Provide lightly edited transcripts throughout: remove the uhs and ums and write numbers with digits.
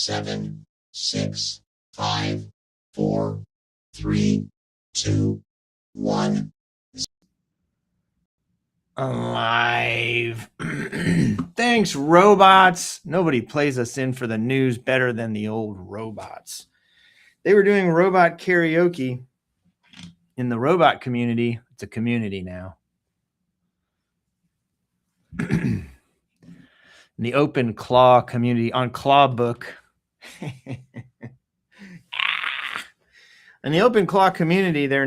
7, 6, 5, 4, 3, 2, 1. Alive. Thanks, robots. Nobody plays us in for the news better than the old robots. They were doing robot karaoke in the robot community. It's a community now. In the Open Claw community on Clawbook. In the Open Claw community, the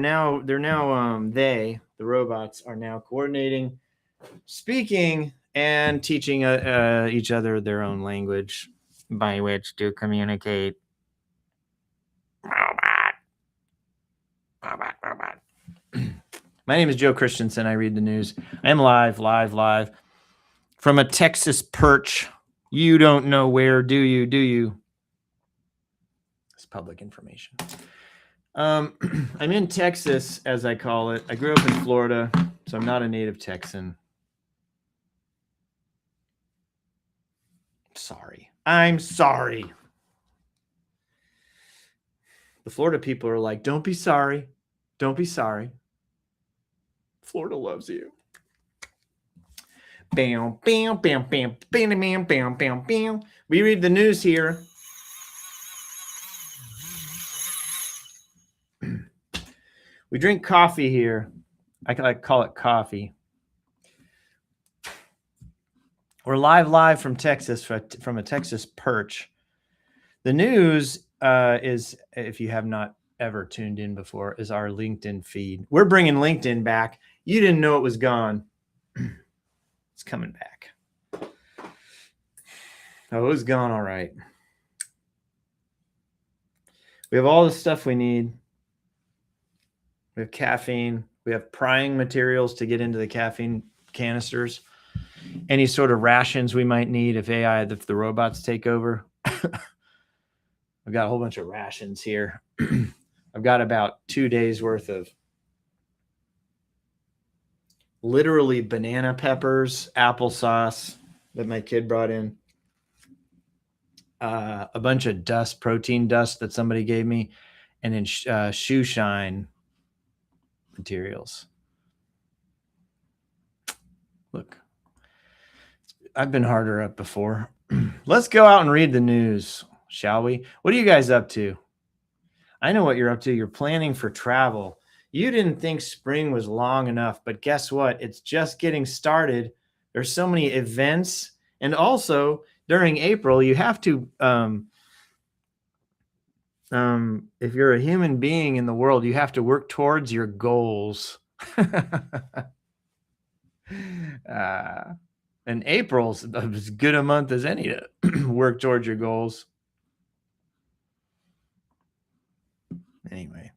robots are now coordinating, speaking, and teaching each other their own language by which to communicate. Robot. My name is Joe Christensen. I read the news. I am live from a Texas perch. You don't know where, do you? It's public information. I'm in Texas, as I call it. I grew up in Florida, so I'm not a native Texan. I'm sorry. The Florida people are like, don't be sorry. Don't be sorry. Florida loves you. Bam, bam, bam, bam, bam, bam, bam, bam, bam. We read the news here. We drink coffee here. I call it coffee. We're live from Texas, from a Texas perch. The news is, if you have not ever tuned in before, is our LinkedIn feed. We're bringing LinkedIn back. You didn't know it was gone. It's coming back. Oh, it was gone all right. We have all the stuff we need. We have caffeine. We have prying materials to get into the caffeine canisters. Any sort of rations we might need if the robots take over. I've got a whole bunch of rations here. I've got about 2 days worth of literally banana peppers, applesauce that my kid brought in, a bunch of protein dust that somebody gave me, and then shoe shine materials. Look, I've been harder up before. Let's go out and read the news, shall we? What are you guys up to? I know what you're up to. You're planning for travel. You didn't think spring was long enough, but guess what? It's just getting started. There's so many events. And also during April, you have to, if you're a human being in the world, you have to work towards your goals. And April's as good a month as any to work towards your goals. Anyway,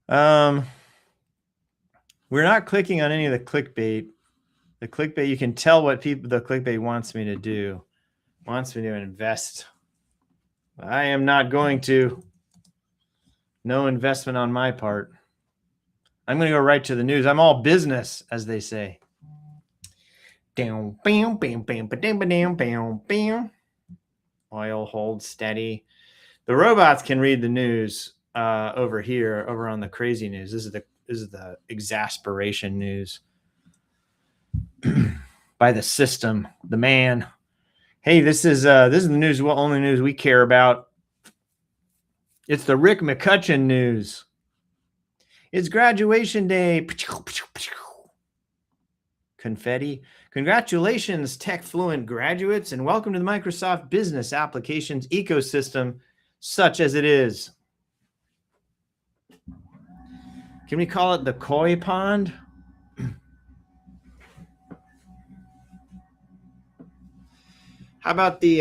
we're not clicking on any of the clickbait. The clickbait, you can tell what the clickbait wants me to do. Wants me to invest. I am not going to. No investment on my part. I'm going to go right to the news. I'm all business, as they say. Oil holds steady. The robots can read the news over here, over on the crazy news. This is the exasperation news by the system, the man. Hey, this is the news. Only news we care about. It's the Rick McCutcheon news. It's graduation day. Confetti. Congratulations, TechFluent graduates, and welcome to the Microsoft Business Applications ecosystem, such as it is. Can we call it the koi pond? How about the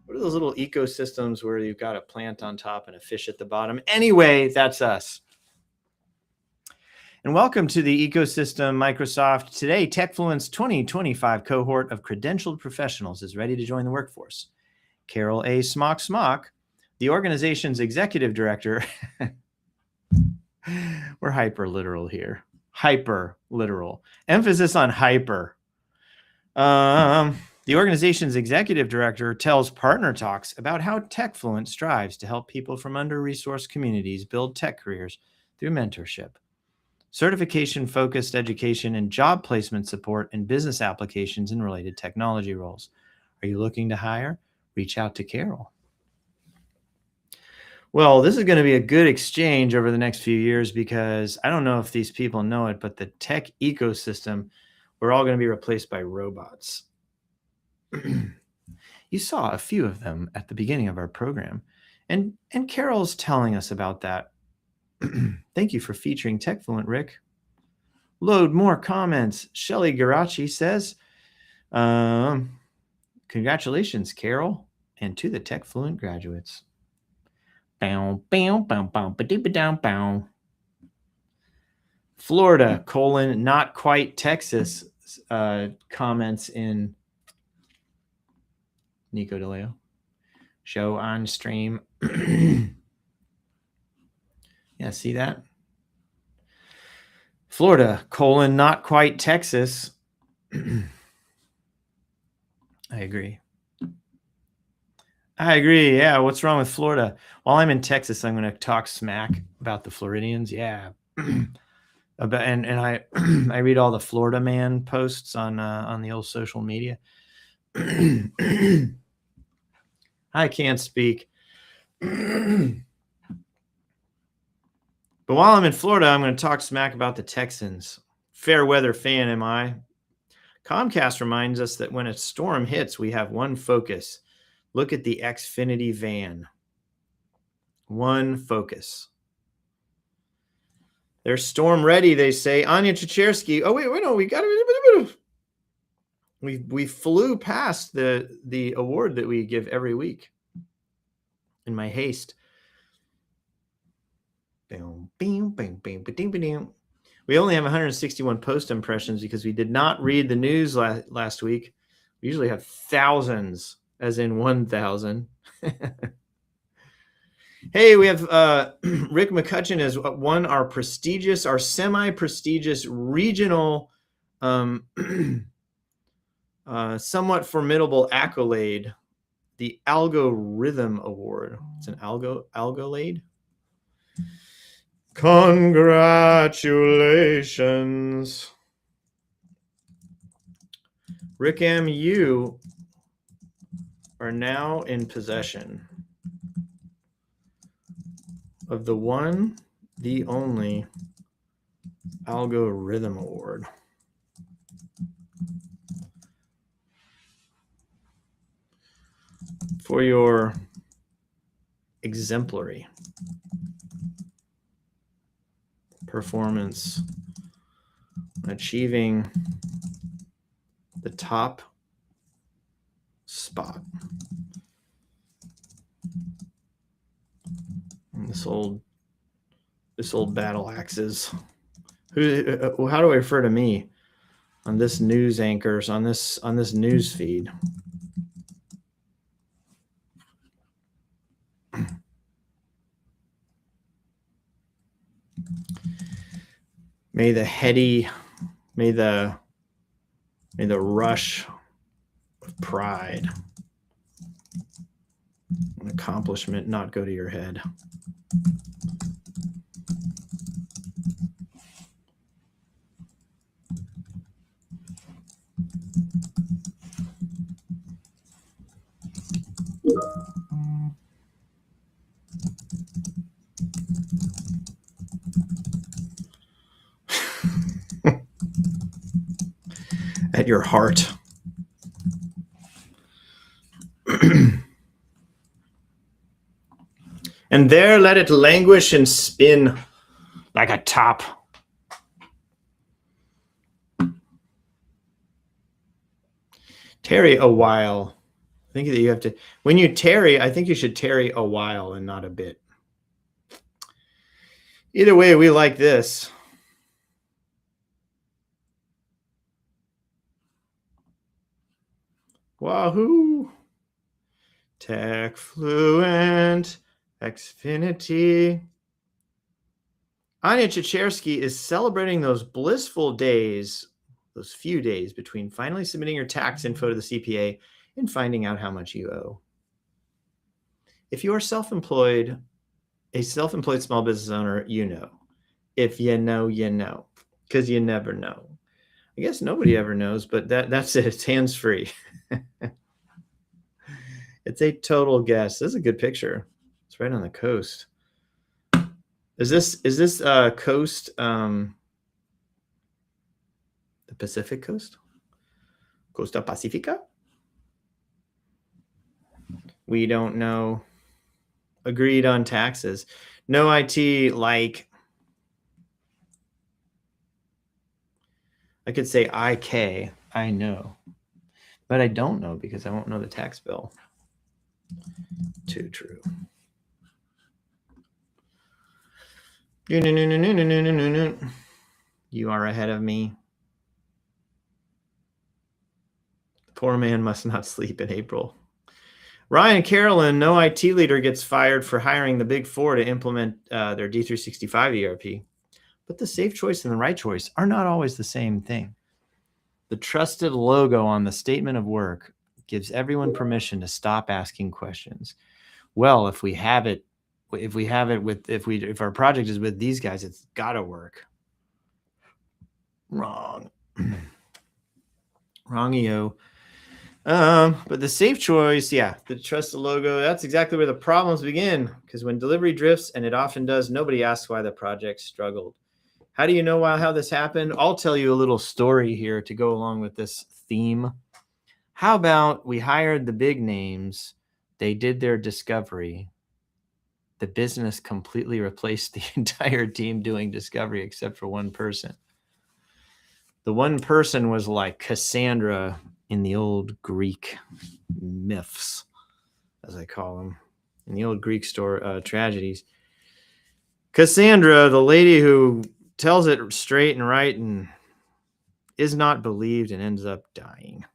what are those little ecosystems where you've got a plant on top and a fish at the bottom? Anyway, that's us. And welcome to the ecosystem, Microsoft. Today, TechFluent's 2025 cohort of credentialed professionals is ready to join the workforce. Carol A. Smock, the organization's executive director. We're hyper literal here. Hyper literal. Emphasis on hyper. The organization's executive director tells Partner Talks about how TechFluent strives to help people from under-resourced communities build tech careers through mentorship, certification-focused education, and job placement support in business applications and related technology roles. Are you looking to hire? Reach out to Carol. Well, this is going to be a good exchange over the next few years because I don't know if these people know it, but the tech ecosystem, we're all going to be replaced by robots. You saw a few of them at the beginning of our program, and Carol's telling us about that. Thank you for featuring TechFluent, Rick. Load more comments. Shelly Garachi says, congratulations, Carol, and to the TechFluent graduates. Bow, bow, bow, bow, ba-dee-ba-dow, bow. Florida, not quite Texas, comments in Nico DeLeo. Show on stream. Yeah, see that? Florida, not quite Texas. I agree. Yeah, what's wrong with Florida? While I'm in Texas, I'm going to talk smack about the Floridians. Yeah. And I I read all the Florida man posts on the old social media. I can't speak. But while I'm in Florida, I'm going to talk smack about the Texans. Fair weather fan am I. Comcast reminds us that when a storm hits, we have one focus. Look at the Xfinity van. One focus. They're storm ready, they say. Anya Chichersky. Oh, wait, no, we got it. We flew past the award that we give every week in my haste. We only have 161 post impressions because we did not read the news last week. We usually have thousands, as in 1,000. Hey, we have Rick McCutcheon has won our semi-prestigious regional, somewhat formidable accolade, the Algorithm Award. It's an Algolade. Congratulations. Rick M., you are now in possession of the one, the only Algorithm Award. For your exemplary performance, achieving the top spot. And this old battle axes. How do I refer to me on this news anchors on this news feed? May the rush of pride and accomplishment not go to your head. At your heart. And there let it languish and spin like a top. Tarry a while. I think that you have to, when you tarry, I think you should tarry a while and not a bit. Either way, we like this. Wahoo! TechFluent, Xfinity. Anya Chichersky is celebrating those blissful days, those few days between finally submitting your tax info to the CPA and finding out how much you owe. If you are self-employed, a self-employed small business owner, you know. If you know, you know, because you never know. I guess nobody ever knows, but that's it. It's hands-free. It's a total guess. This is a good picture. It's right on the coast. Is this coast the Pacific coast? Costa Pacifica? We don't know. Agreed on taxes. No IT like. I could say IK, I know. But I don't know because I won't know the tax bill. Too true. You are ahead of me. The poor man must not sleep in April. Ryan Carolyn, no IT leader gets fired for hiring the Big Four to implement their D365 ERP. But the safe choice and the right choice are not always the same thing. The trusted logo on the statement of work gives everyone permission to stop asking questions. Well, if our project is with these guys, it's gotta work. Wrong. Wrong-io. But the safe choice, yeah, the trusted logo, that's exactly where the problems begin. Because when delivery drifts, and it often does, nobody asks why the project struggled. How do you know how this happened? I'll tell you a little story here to go along with this theme. How about we hired the big names, they did their discovery, the business completely replaced the entire team doing discovery except for one person. The one person was like Cassandra in the old Greek myths, as I call them, in the old Greek tragedies. Cassandra, the lady who tells it straight and right and is not believed and ends up dying.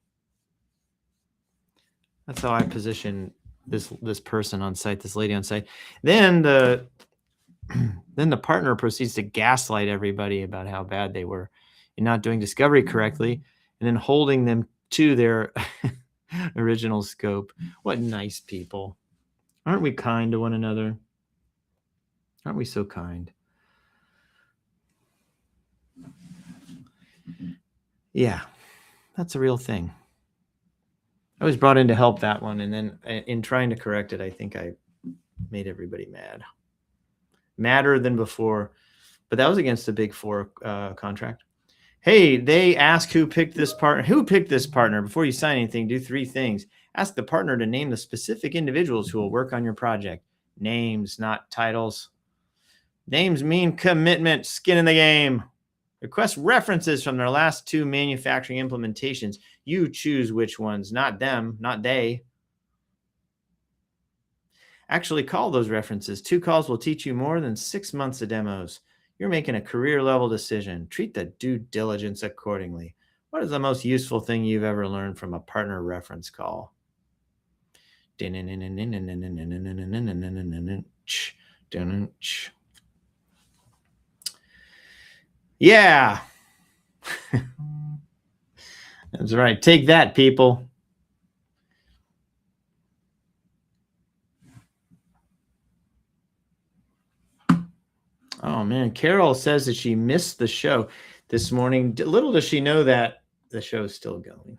That's how I position this person on site, this lady on site. Then the partner proceeds to gaslight everybody about how bad they were in not doing discovery correctly, and then holding them to their original scope. What nice people. Aren't we kind to one another? Aren't we so kind? Yeah, that's a real thing. I was brought in to help that one, and then in trying to correct it, I think I made everybody mad. Madder than before, but that was against the Big Four contract. Hey, they ask who picked this partner. Who picked this partner? Before you sign anything, do 3 things. Ask the partner to name the specific individuals who will work on your project. Names, not titles. Names mean commitment, skin in the game. Request references from their last 2 manufacturing implementations. You choose which ones, not them, not they. Actually, call those references. 2 calls will teach you more than 6 months of demos. You're making a career-level decision. Treat the due diligence accordingly. What is the most useful thing you've ever learned from a partner reference call? Yeah. That's right. Take that, people. Oh, man. Carol says that she missed the show this morning. Little does she know that the show's still going.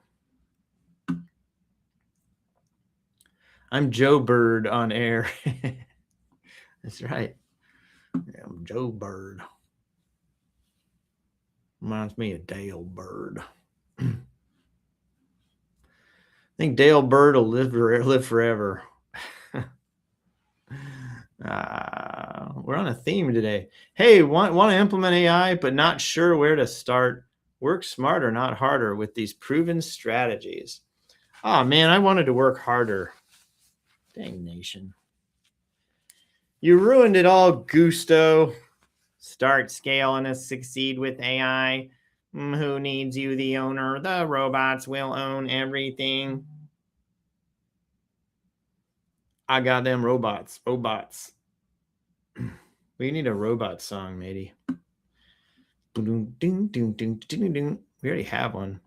I'm Joe Bird on air. That's right. Yeah, I'm Joe Bird. Reminds me of Dale Bird. I think Dale Bird will live forever. We're on a theme today. Hey, want to implement AI, but not sure where to start? Work smarter, not harder, with these proven strategies. Oh, man, I wanted to work harder. Dang nation. You ruined it all, Gusto. Start, scale, and succeed with AI. Who needs you, the owner? The robots will own everything. I got them robots. We need a robot song, matey. We already have one.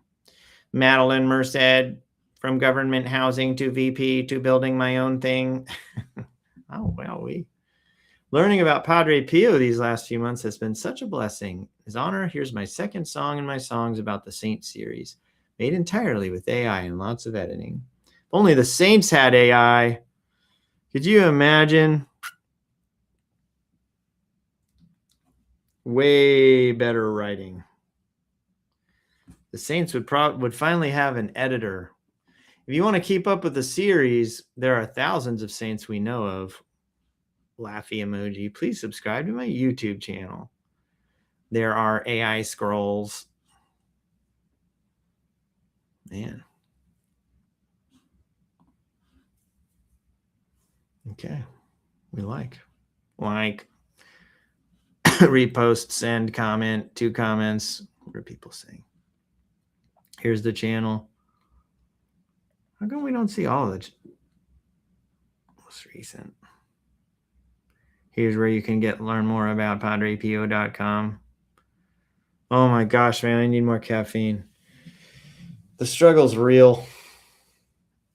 Madeline Merced, from government housing to VP to building my own thing. Oh, well, learning about Padre Pio these last few months has been such a blessing. His honor, here's my second song in my songs about the Saint series, made entirely with AI and lots of editing. If only the Saints had AI. Could you imagine? Way better writing. The Saints would finally have an editor. If you want to keep up with the series, there are thousands of Saints we know of. Laughy emoji. Please subscribe to my YouTube channel. There are AI scrolls. Man. Okay. We like. Repost, send, comment, 2 comments. What are people saying? Here's the channel. How come we don't see all of the most recent? Here's where you can learn more about PadrePio.com. Oh my gosh, man, I need more caffeine. The struggle's real.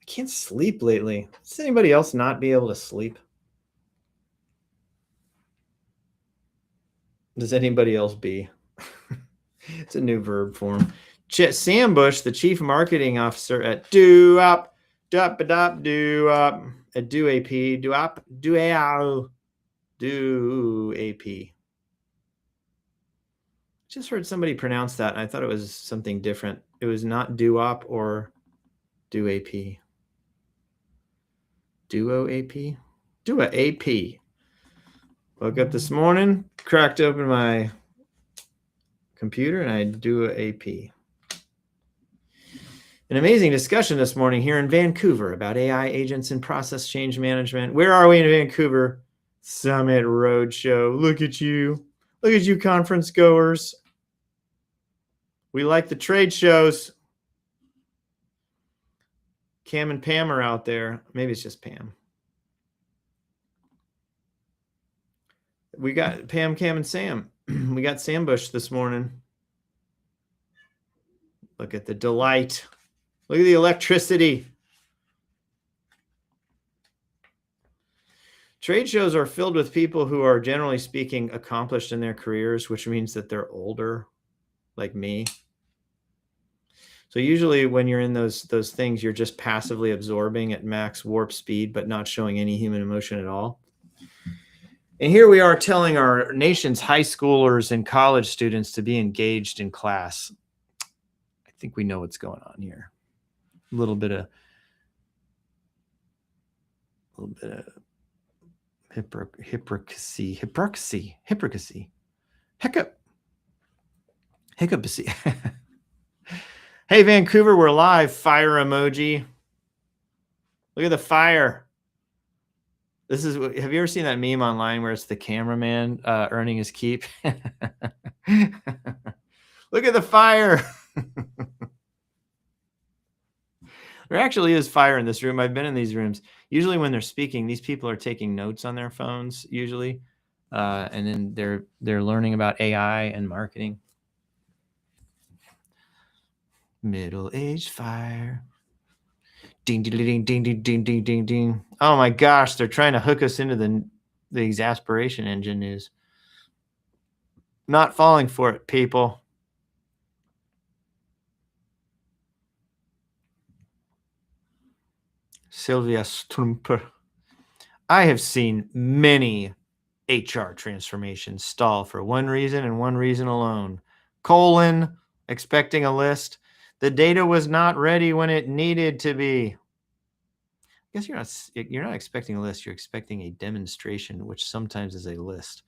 I can't sleep lately. Does anybody else not be able to sleep? Does anybody else be? It's a new verb form. Sam Bush, the chief marketing officer at DoApp, at DoApp. Just heard somebody pronounce that, and I thought it was something different. It was not DoApp or DoApp. DoApp? DoApp. Woke up this morning, cracked open my computer, and I DoApp. An amazing discussion this morning here in Vancouver about AI agents and process change management. Where are we in Vancouver? Summit Roadshow. Look at you. Look at you, conference goers. We like the trade shows. Cam and Pam are out there. Maybe it's just Pam. We got Pam, Cam, and Sam. We got Sam Bush this morning. Look at the delight. Look at the electricity. Trade shows are filled with people who are, generally speaking, accomplished in their careers, which means that they're older, like me. So usually when you're in those things, you're just passively absorbing at max warp speed, but not showing any human emotion at all. And here we are telling our nation's high schoolers and college students to be engaged in class. I think we know what's going on here. A little bit of hypocrisy. Hey, Vancouver, we're live. Fire emoji. Look at the fire. Have you ever seen that meme online where it's the cameraman earning his keep? Look at the fire. There actually is fire in this room. I've been in these rooms. Usually when they're speaking, these people are taking notes on their phones, usually. And then they're learning about AI and marketing. Middle-aged fire. Ding, ding, ding, ding, ding, ding, ding, ding, ding. Oh my gosh, they're trying to hook us into the exasperation engine news. Not falling for it, people. Sylvia Strumper. I have seen many HR transformations stall for one reason and one reason alone. Expecting a list. The data was not ready when it needed to be. I guess you're not expecting a list. You're expecting a demonstration, which sometimes is a list.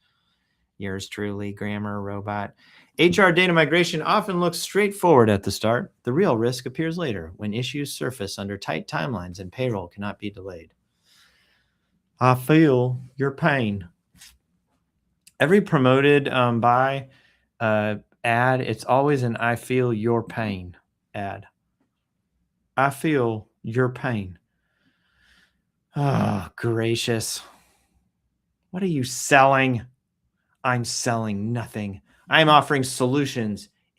Yours truly, Grammar Robot. HR data migration often looks straightforward at the start. The real risk appears later when issues surface under tight timelines and payroll cannot be delayed. I feel your pain. Every promoted ad, it's always an I feel your pain ad. I feel your pain. Oh, gracious. What are you selling? I'm selling nothing. I'm offering solutions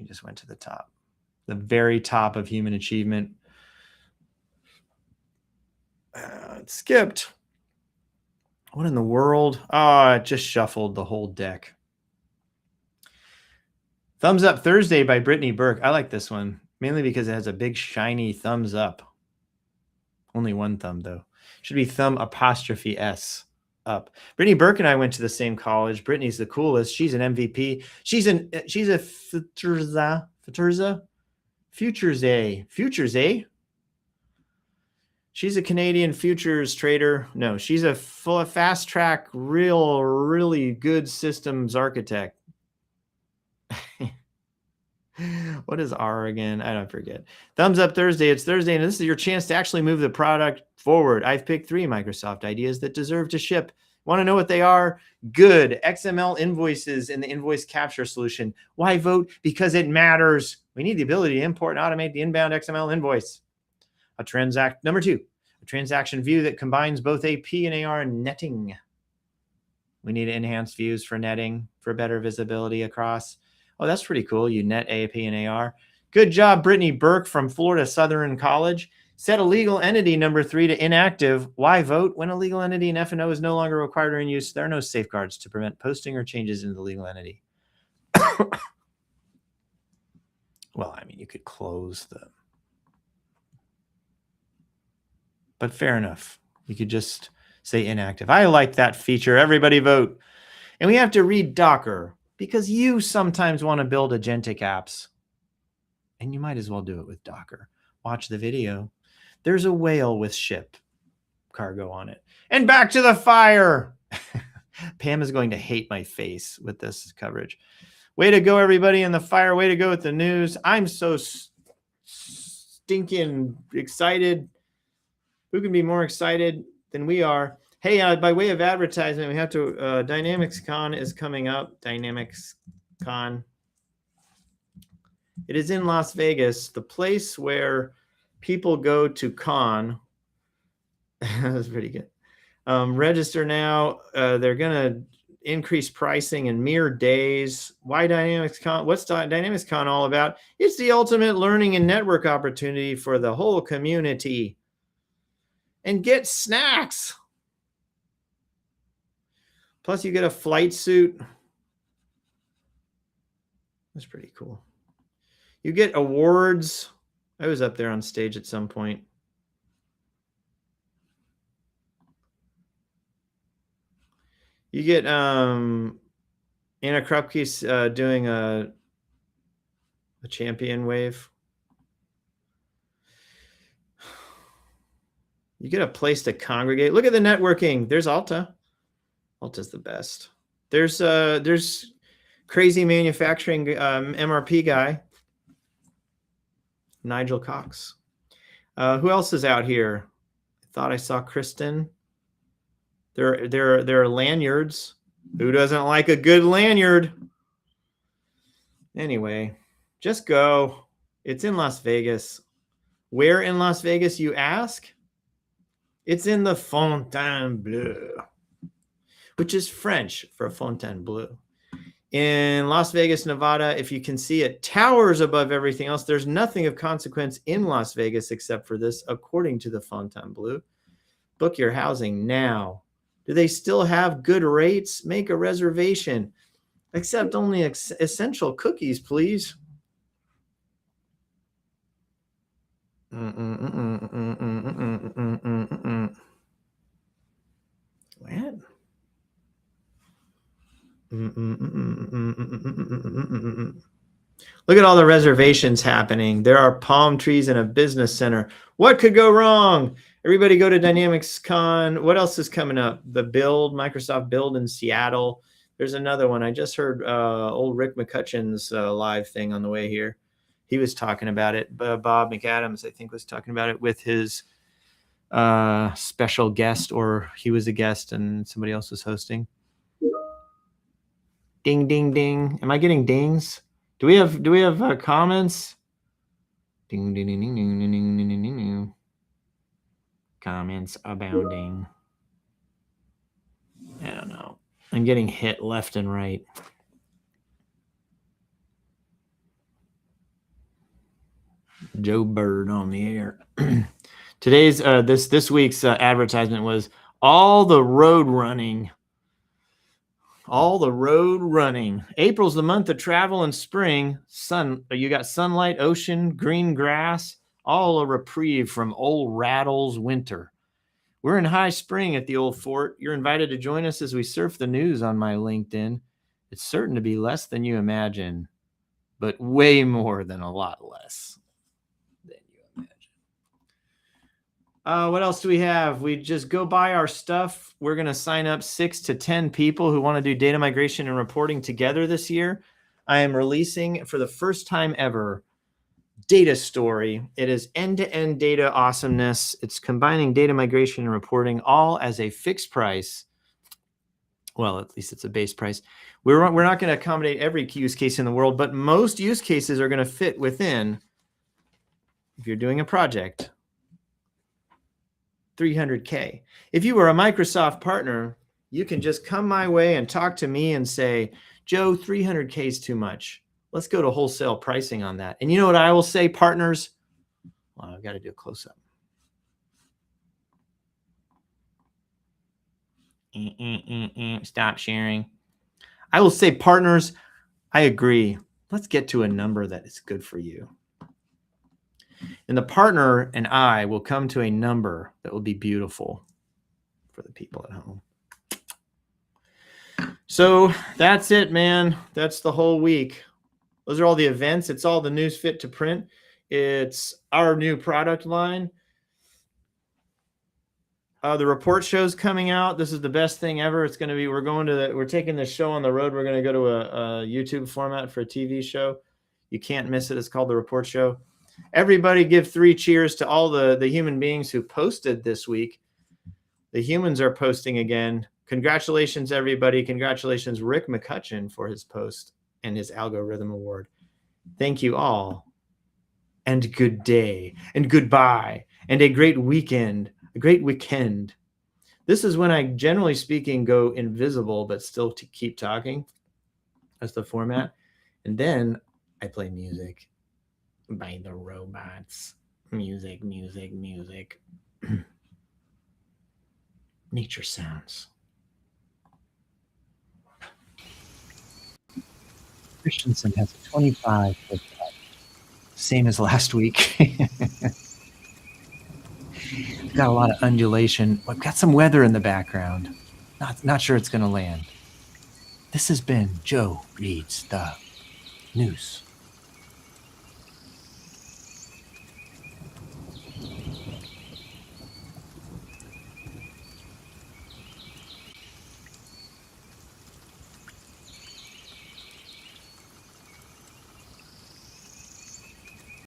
We just went to the top, the very top of human achievement. It skipped. What in the world? Oh, it just shuffled the whole deck. Thumbs Up Thursday by Brittany Burke. I like this one, mainly because it has a big shiny thumbs up. Only one thumb, though. Should be thumb apostrophe S up. Brittany Burke and I went to the same college. Brittany's the coolest. She's an MVP. She's a Futures A. She's a Canadian futures trader. No, she's a fast track, really good systems architect. What is R again? I don't forget. Thumbs Up Thursday. It's Thursday, and this is your chance to actually move the product forward. I've picked 3 Microsoft ideas that deserve to ship. Want to know what they are? Good. XML invoices in the invoice capture solution. Why vote? Because it matters. We need the ability to import and automate the inbound XML invoice. Number 2, a transaction view that combines both AP and AR netting. We need enhanced views for netting for better visibility across. Oh, that's pretty cool. You net AP and AR. Good job, Brittany Burke from Florida Southern College. Set a legal entity number 3 to inactive. Why vote? When a legal entity in F&O is no longer required or in use, there are no safeguards to prevent posting or changes into the legal entity. Well, I mean, you could close them. But fair enough. You could just say inactive. I like that feature. Everybody vote. And we have to read Docker, because you sometimes want to build agentic apps, and you might as well do it with Docker. Watch the video. There's a whale with ship cargo on it. And back to the fire. Pam is going to hate my face with this coverage. Way to go, everybody in the fire. Way to go with the news. I'm so stinking excited. Who can be more excited than we are? Hey, by way of advertisement, we have to, DynamicsCon is coming up. DynamicsCon. It is in Las Vegas, the place where people go to con. That's pretty good. Register now. They're going to increase pricing in mere days. Why DynamicsCon? What's DynamicsCon all about? It's the ultimate learning and network opportunity for the whole community. And get snacks. Plus, you get a flight suit. That's pretty cool. You get awards. I was up there on stage at some point. You get Anna Krupke's doing a champion wave. You get a place to congregate. Look at the networking. There's Alta. Alta's the best. There's crazy manufacturing MRP guy, Nigel Cox. Who else is out here? I thought I saw Kristen. There are lanyards. Who doesn't like a good lanyard? Anyway, just go. It's in Las Vegas. Where in Las Vegas, you ask? It's in the Fontainebleau, which is French for Fontainebleau. In Las Vegas, Nevada, if you can see it, towers above everything else. There's nothing of consequence in Las Vegas except for this, according to the Fontainebleau. Book your housing now. Do they still have good rates? Make a reservation. Accept only essential cookies, please. What? Look at all the reservations happening. There are palm trees in a business center. What could go wrong? Everybody go to DynamicsCon. What else is coming up? The Build, Microsoft Build in Seattle. There's another one. I just heard old Rick McCutcheon's live thing on the way here. He was talking about it. Bob McAdams, I think, was talking about it with his special guest, or he was a guest and somebody else was hosting. Ding, ding, ding. Am I getting dings? Do we have comments? Ding, ding, ding, ding, ding, ding, ding, ding, ding, ding. Comments abounding. I don't know. I'm getting hit left and right. Joe Bird on the air. Today's this week's advertisement was all the road running. All the road running. April's the month of travel and spring. You got sunlight, ocean, green grass, all a reprieve from old Rattle's winter. We're in high spring at the old fort. You're invited to join us as we surf the news on my LinkedIn. It's certain to be less than you imagine, but way more than a lot less than you imagine. What else do we have? We just go buy our stuff. We're going to sign up 6 to 10 people who want to do data migration and reporting together this year. I am releasing for the first time ever Data Story. It is end-to-end data awesomeness. It's combining data migration and reporting all as a fixed price. Well, at least it's a base price. We're not going to accommodate every use case in the world, but most use cases are going to fit within, if you're doing a project, $300K. If you were a Microsoft partner, you can just come my way and talk to me and say, Joe, $300K is too much. Let's go to wholesale pricing on that. And you know what I will say, partners? Well, I've got to do a close-up. Stop sharing. I will say, partners, I agree. Let's get to a number that is good for you. And the partner and I will come to a number that will be beautiful for the people at home. So that's it, man. That's the whole week. Those are all the events. It's all the news fit to print. It's our new product line. The report show's coming out. This is the best thing ever. It's going to be, we're taking this show on the road. We're going to go to a YouTube format for a TV show. You can't miss it. It's called The Report Show. Everybody give 3 cheers to all the human beings who posted this week. The humans are posting again. Congratulations, everybody. Congratulations, Rick McCutcheon, for his post and his Algorithm Award. Thank you all. And good day. And goodbye. And a great weekend. A great weekend. This is when I, generally speaking, go invisible, but still to keep talking. That's the format. And then I play music by the robots. Music, music, music. Nature sounds. Christensen has a 25 foot putt. Same as last week. Got a lot of undulation. We've got some weather in the background. Not sure it's going to land. This has been Joe Reads the News.